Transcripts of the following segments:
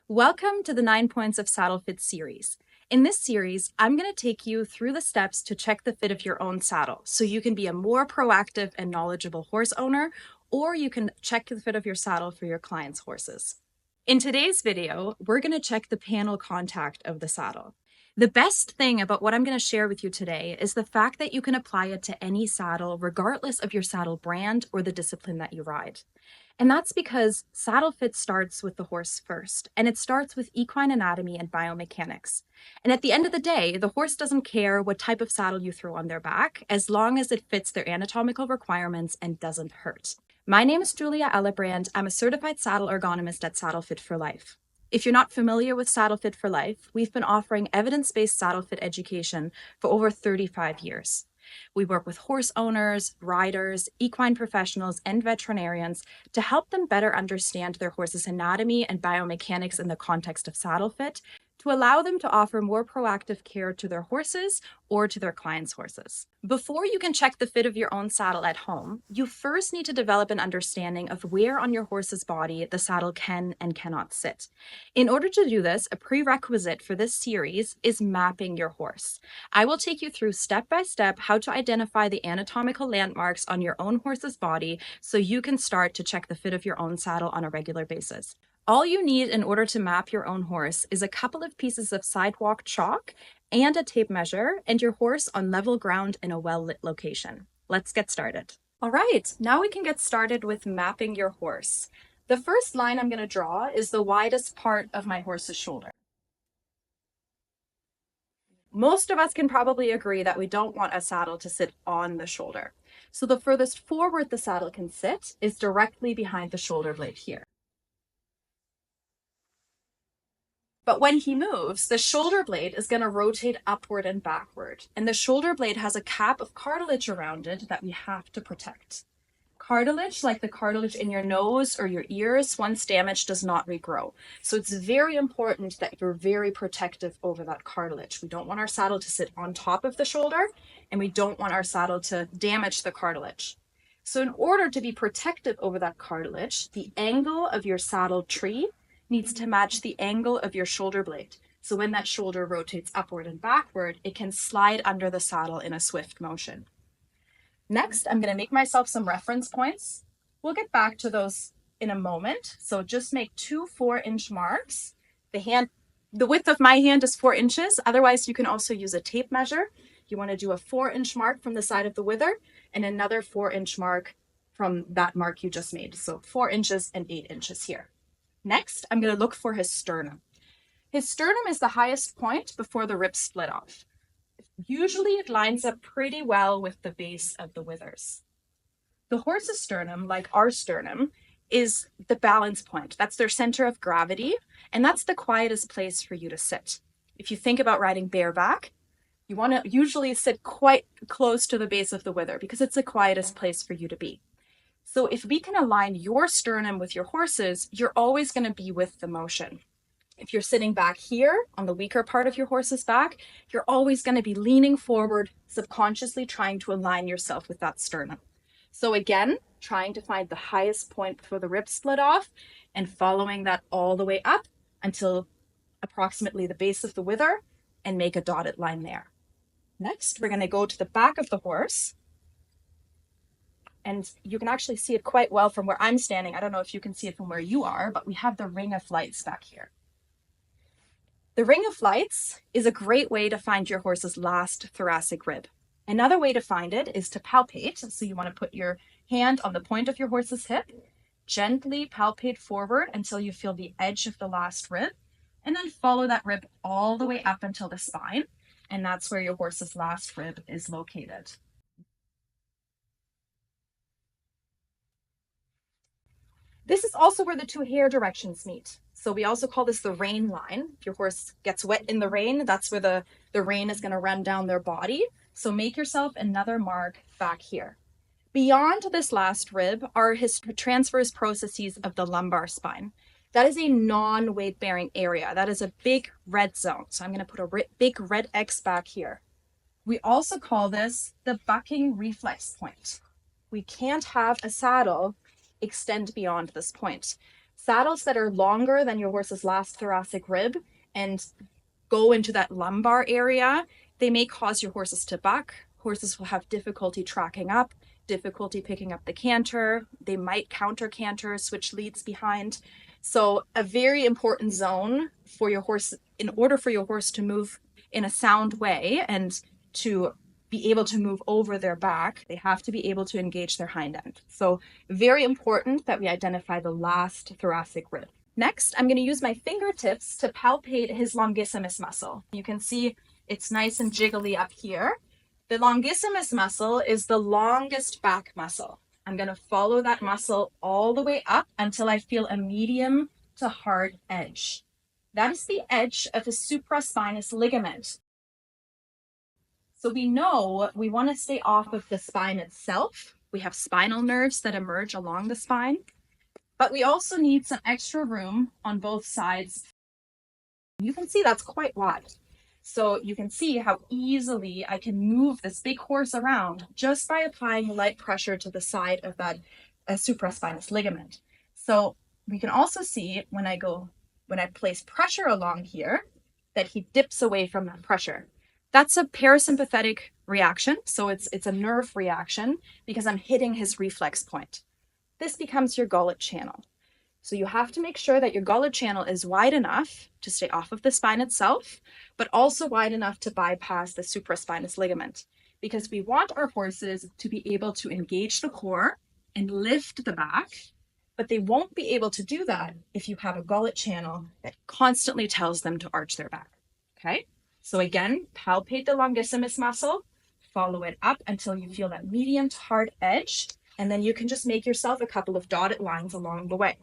Welcome to the 9 Points of Saddlefit series. In this series, I'm going to take you through the steps to check the fit of your own saddle so you can be a more proactive and knowledgeable horse owner, or you can check the fit of your saddle for your clients' horses. In today's video, we're going to check the panel contact of the saddle. The best thing about what I'm going to share with you today is the fact that you can apply it to any saddle regardless of your saddle brand or the discipline that you ride. And that's because saddle fit starts with the horse first, and it starts with equine anatomy and biomechanics. And at the end of the day, the horse doesn't care what type of saddle you throw on their back, as long as it fits their anatomical requirements and doesn't hurt. My name is Julia Ellebrand. I'm a certified saddle ergonomist at Saddlefit for Life. If you're not familiar with Saddlefit for Life, we've been offering evidence-based saddle fit education for over 35 years. We work with horse owners, riders, equine professionals, and veterinarians to help them better understand their horse's anatomy and biomechanics in the context of saddle fit, to allow them to offer more proactive care to their horses or to their clients' horses. Before you can check the fit of your own saddle at home, you first need to develop an understanding of where on your horse's body the saddle can and cannot sit. In order to do this, a prerequisite for this series is mapping your horse. I will take you through step by step how to identify the anatomical landmarks on your own horse's body so you can start to check the fit of your own saddle on a regular basis. All you need in order to map your own horse is a couple of pieces of sidewalk chalk and a tape measure and your horse on level ground in a well-lit location. Let's get started. All right, now we can get started with mapping your horse. The first line I'm going to draw is the widest part of my horse's shoulder. Most of us can probably agree that we don't want a saddle to sit on the shoulder. So the furthest forward the saddle can sit is directly behind the shoulder blade here. But when he moves, the shoulder blade is going to rotate upward and backward. And the shoulder blade has a cap of cartilage around it that we have to protect. Cartilage, like the cartilage in your nose or your ears, once damaged, does not regrow. So it's very important that you're very protective over that cartilage. We don't want our saddle to sit on top of the shoulder, and we don't want our saddle to damage the cartilage. So in order to be protective over that cartilage, the angle of your saddle tree needs to match the angle of your shoulder blade. So when that shoulder rotates upward and backward, it can slide under the saddle in a swift motion. Next, I'm going to make myself some reference points. We'll get back to those in a moment. So just make 2 4-inch marks. The width of my hand is 4 inches. Otherwise, you can also use a tape measure. You want to do a 4-inch mark from the side of the wither and another 4-inch mark from that mark you just made. So 4 inches and 8 inches here. Next, I'm going to look for his sternum. His sternum is the highest point before the ribs split off. Usually it lines up pretty well with the base of the withers. The horse's sternum, like our sternum, is the balance point. That's their center of gravity, and that's the quietest place for you to sit. If you think about riding bareback, you want to usually sit quite close to the base of the wither because it's the quietest place for you to be. So if we can align your sternum with your horse's, you're always going to be with the motion. If you're sitting back here on the weaker part of your horse's back, you're always going to be leaning forward, subconsciously trying to align yourself with that sternum. So again, trying to find the highest point before the ribs split off and following that all the way up until approximately the base of the wither and make a dotted line there. Next, we're going to go to the back of the horse. And you can actually see it quite well from where I'm standing. I don't know if you can see it from where you are, but we have the ring of flights back here. The ring of flights is a great way to find your horse's last thoracic rib. Another way to find it is to palpate. So you want to put your hand on the point of your horse's hip, gently palpate forward until you feel the edge of the last rib, and then follow that rib all the way up until the spine. And that's where your horse's last rib is located. This is also where the 2 hair directions meet. So we also call this the rein line. If your horse gets wet in the rain, that's where the rein is going to run down their body. So make yourself another mark back here. Beyond this last rib are his transverse processes of the lumbar spine. That is a non-weight bearing area. That is a big red zone. So I'm going to put a big red X back here. We also call this the bucking reflex point. We can't have a saddle extend beyond this point. Saddles that are longer than your horse's last thoracic rib and go into that lumbar area, they may cause your horses to buck. Horses will have difficulty tracking up, difficulty picking up the canter. They might counter canter, switch leads behind. So a very important zone for your horse, in order for your horse to move in a sound way and to be able to move over their back, they have to be able to engage their hind end. So very important that we identify the last thoracic rib. Next, I'm going to use my fingertips to palpate his longissimus muscle. You can see it's nice and jiggly up here. The longissimus muscle is the longest back muscle. I'm going to follow that muscle all the way up until I feel a medium to hard edge. That is the edge of the supraspinous ligament. So we know we want to stay off of the spine itself. We have spinal nerves that emerge along the spine, but we also need some extra room on both sides. You can see that's quite wide. So you can see how easily I can move this big horse around just by applying light pressure to the side of that supraspinous ligament. So we can also see when I place pressure along here, that he dips away from that pressure. That's a parasympathetic reaction. So it's a nerve reaction because I'm hitting his reflex point. This becomes your gullet channel. So you have to make sure that your gullet channel is wide enough to stay off of the spine itself, but also wide enough to bypass the supraspinous ligament, because we want our horses to be able to engage the core and lift the back, but they won't be able to do that if you have a gullet channel that constantly tells them to arch their back. Okay? So again, palpate the longissimus muscle, follow it up until you feel that medium to hard edge, and then you can just make yourself a couple of dotted lines along the way.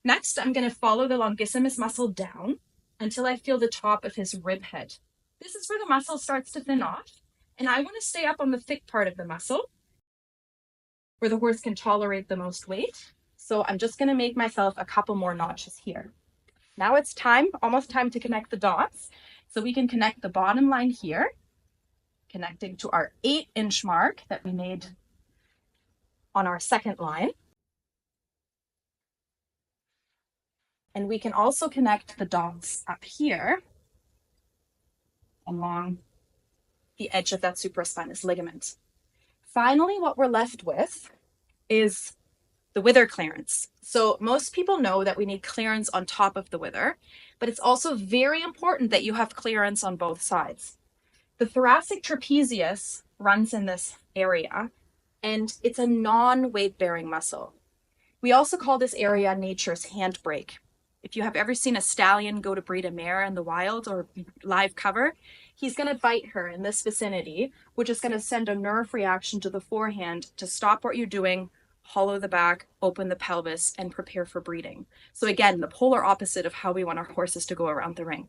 Next, I'm going to follow the longissimus muscle down until I feel the top of his rib head. This is where the muscle starts to thin off, and I want to stay up on the thick part of the muscle where the horse can tolerate the most weight. So I'm just going to make myself a couple more notches here. Now it's time, almost time to connect the dots. So we can connect the bottom line here, connecting to our 8-inch mark that we made on our second line. And we can also connect the dots up here along the edge of that supraspinous ligament. Finally, what we're left with is the wither clearance. So most people know that we need clearance on top of the wither, but it's also very important that you have clearance on both sides. The thoracic trapezius runs in this area, and it's a non-weight-bearing muscle. We also call this area nature's handbrake. If you have ever seen a stallion go to breed a mare in the wild or live cover, he's going to bite her in this vicinity, which is going to send a nerve reaction to the forehand to stop what you're doing, hollow the back, open the pelvis, and prepare for breeding. So again, the polar opposite of how we want our horses to go around the ring.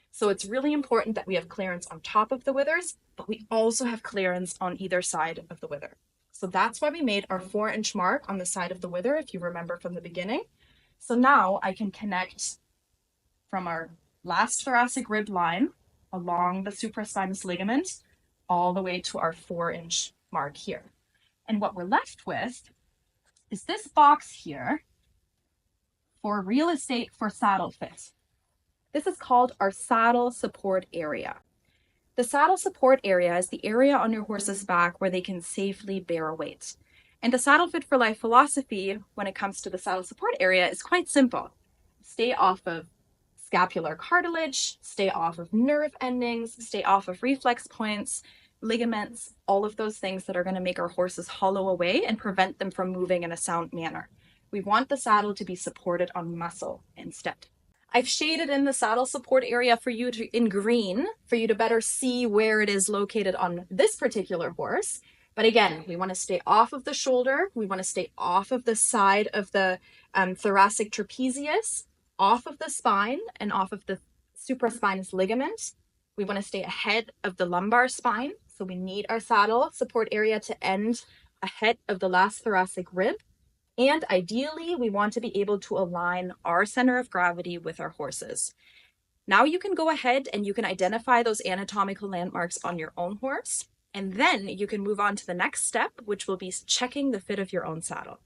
So it's really important that we have clearance on top of the withers, but we also have clearance on either side of the wither. So that's why we made our 4-inch mark on the side of the wither, if you remember from the beginning. So now I can connect from our last thoracic rib line along the supraspinous ligament all the way to our 4-inch mark here. And what we're left with is this box here for real estate for Saddlefit. This is called our saddle support area. The saddle support area is the area on your horse's back where they can safely bear a weight. And the Saddlefit for Life philosophy, when it comes to the saddle support area, is quite simple. Stay off of scapular cartilage, stay off of nerve endings, stay off of reflex points, ligaments, all of those things that are going to make our horses hollow away and prevent them from moving in a sound manner. We want the saddle to be supported on muscle instead. I've shaded in the saddle support area for you in green for you to better see where it is located on this particular horse. But again, we want to stay off of the shoulder. We want to stay off of the side of the thoracic trapezius, off of the spine and off of the supraspinous ligament. We want to stay ahead of the lumbar spine. So we need our saddle support area to end ahead of the last thoracic rib. And ideally, we want to be able to align our center of gravity with our horses. Now you can go ahead and you can identify those anatomical landmarks on your own horse. And then you can move on to the next step, which will be checking the fit of your own saddle.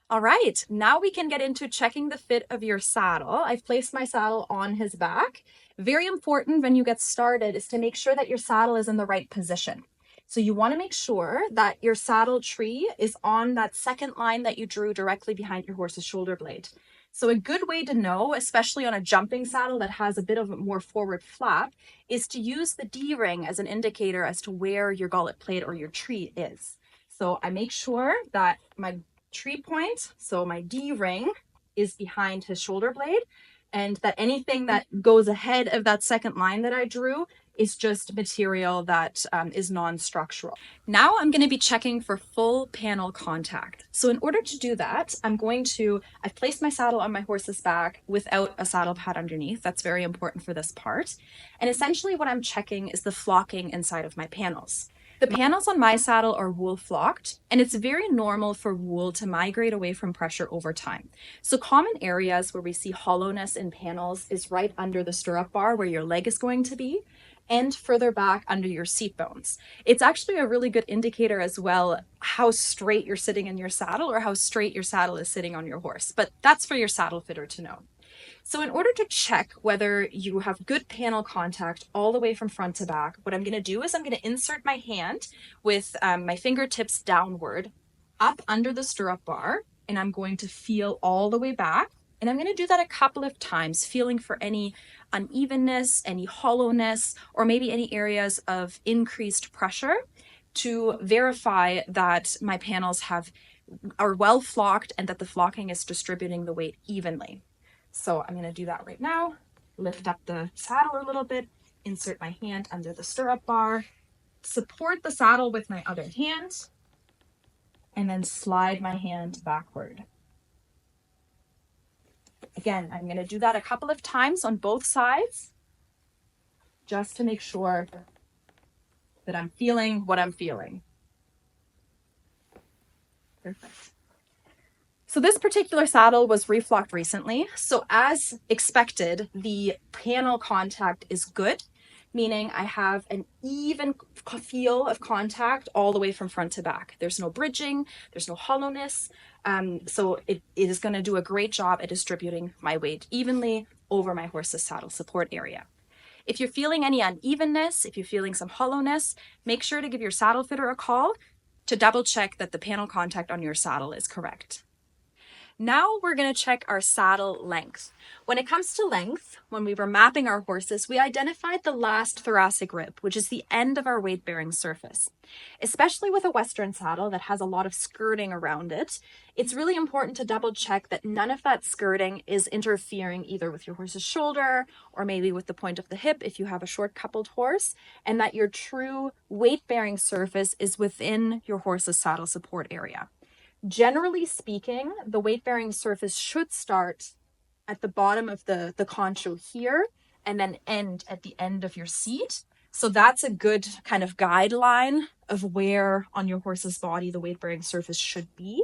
All right, now we can get into checking the fit of your saddle. I've placed my saddle on his back. Very important when you get started is to make sure that your saddle is in the right position. So you want to make sure that your saddle tree is on that second line that you drew directly behind your horse's shoulder blade. So a good way to know, especially on a jumping saddle that has a bit of a more forward flap, is to use the D-ring as an indicator as to where your gullet plate or your tree is. So I make sure that my tree point, so my D-ring, is behind his shoulder blade, and that anything that goes ahead of that second line that I drew is just material that is non-structural. Now I'm going to be checking for full panel contact. So in order to do that, I've placed my saddle on my horse's back without a saddle pad underneath. That's very important for this part. And essentially what I'm checking is the flocking inside of my panels. The panels on my saddle are wool flocked, and it's very normal for wool to migrate away from pressure over time. So common areas where we see hollowness in panels is right under the stirrup bar where your leg is going to be, and further back under your seat bones. It's actually a really good indicator as well how straight you're sitting in your saddle or how straight your saddle is sitting on your horse, but that's for your saddle fitter to know. So in order to check whether you have good panel contact all the way from front to back, what I'm going to do is I'm going to insert my hand with my fingertips downward up under the stirrup bar, and I'm going to feel all the way back. And I'm going to do that a couple of times, feeling for any unevenness, any hollowness, or maybe any areas of increased pressure to verify that my panels are well flocked and that the flocking is distributing the weight evenly. So I'm going to do that right now. Lift up the saddle a little bit, insert my hand under the stirrup bar, support the saddle with my other hand, and then slide my hand backward. Again, I'm going to do that a couple of times on both sides, just to make sure that I'm feeling what I'm feeling. Perfect. So this particular saddle was reflocked recently. So as expected, the panel contact is good, meaning I have an even feel of contact all the way from front to back. There's no bridging, there's no hollowness. So it is going to do a great job at distributing my weight evenly over my horse's saddle support area. If you're feeling any unevenness, if you're feeling some hollowness, make sure to give your saddle fitter a call to double check that the panel contact on your saddle is correct. Now we're going to check our saddle length. When it comes to length, when we were mapping our horses, we identified the last thoracic rib, which is the end of our weight-bearing surface. Especially with a Western saddle that has a lot of skirting around it, it's really important to double check that none of that skirting is interfering either with your horse's shoulder or maybe with the point of the hip if you have a short coupled horse, and that your true weight-bearing surface is within your horse's saddle support area. Generally speaking, the weight-bearing surface should start at the bottom of the concho here and then end at the end of your seat. So that's a good kind of guideline of where on your horse's body the weight-bearing surface should be.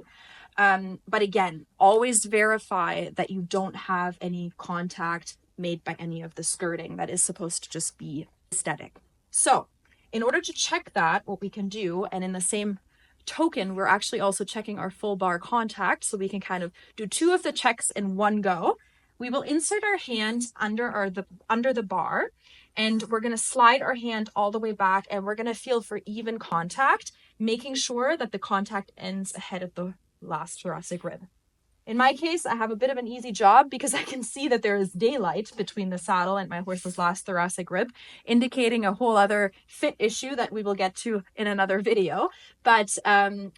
But again, always verify that you don't have any contact made by any of the skirting. That is supposed to just be aesthetic. So in order to check that, what we can do, and in the same token, we're actually also checking our full bar contact, so we can kind of do two of the checks in one go. We will insert our hand under the bar, and we're going to slide our hand all the way back, and we're going to feel for even contact, making sure that the contact ends ahead of the last thoracic rib. In my case, I have a bit of an easy job because I can see that there is daylight between the saddle and my horse's last thoracic rib, indicating a whole other fit issue that we will get to in another video. But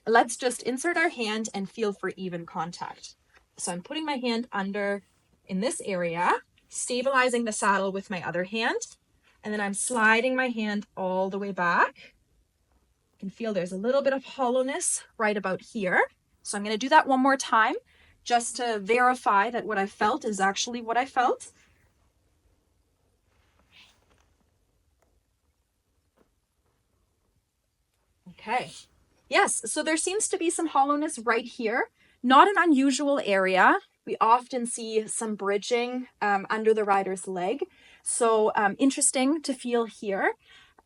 let's just insert our hand and feel for even contact. So I'm putting my hand under in this area, stabilizing the saddle with my other hand, and then I'm sliding my hand all the way back. You can feel there's a little bit of hollowness right about here. So I'm going to do that one more time, just to verify that what I felt is actually what I felt. Okay. Yes, so there seems to be some hollowness right here. Not an unusual area. We often see some bridging under the rider's leg. So interesting to feel here.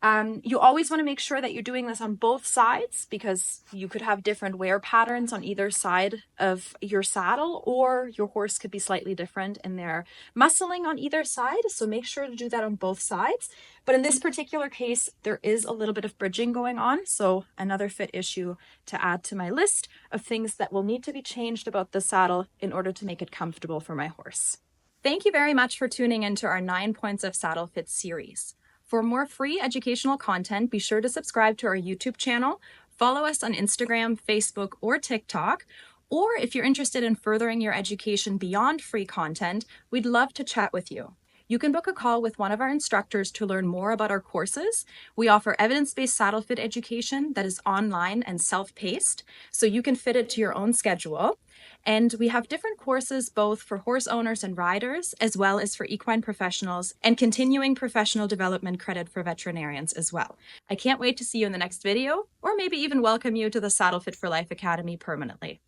You always want to make sure that you're doing this on both sides, because you could have different wear patterns on either side of your saddle, or your horse could be slightly different in their muscling on either side. So make sure to do that on both sides. But in this particular case, there is a little bit of bridging going on. So another fit issue to add to my list of things that will need to be changed about the saddle in order to make it comfortable for my horse. Thank you very much for tuning into our 9 Points of Saddle Fit series. For more free educational content, be sure to subscribe to our YouTube channel, follow us on Instagram, Facebook, or TikTok, or if you're interested in furthering your education beyond free content, we'd love to chat with you. You can book a call with one of our instructors to learn more about our courses. We offer evidence-based saddle fit education that is online and self-paced, so you can fit it to your own schedule. And we have different courses both for horse owners and riders, as well as for equine professionals, and continuing professional development credit for veterinarians as well. I can't wait to see you in the next video, or maybe even welcome you to the Saddle Fit for Life Academy permanently.